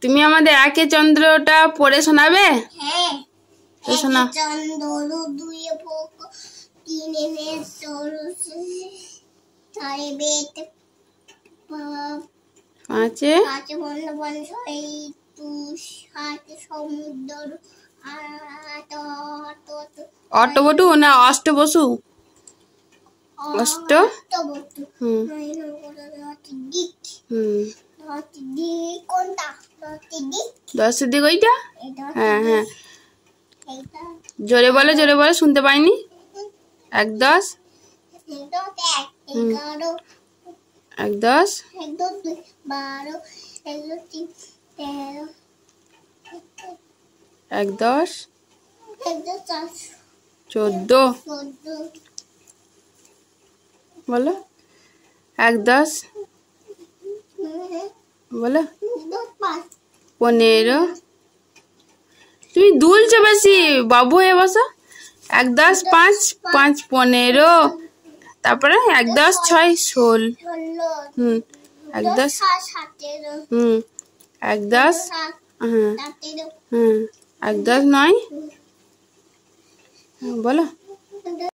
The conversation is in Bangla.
তুমি আমাদের একে চন্দ্রটা পড়ে শোনাবে? হ্যাঁ। শোনা। চন্দ্র দুয়ে পোক তিনে নেত্র চারে বেদ পাঁচে বন ছয় তুষ সাতে সমুদ্র অষ্টবসু না অষ্টবসু? অষ্ট দশের দিক ওইটা? হ্যাঁ হ্যাঁ, জোরে বলো শুনতে পাইনি। 1 10 1 10 1 10 14 বলো। 1 10 বলো 15। তুমি দুলছো বেশি, বাবু হয়ে বসো। 1 10 5 5 15। তারপরে 1 10 6 16। 1 10 1 10 1 10 9 বলো।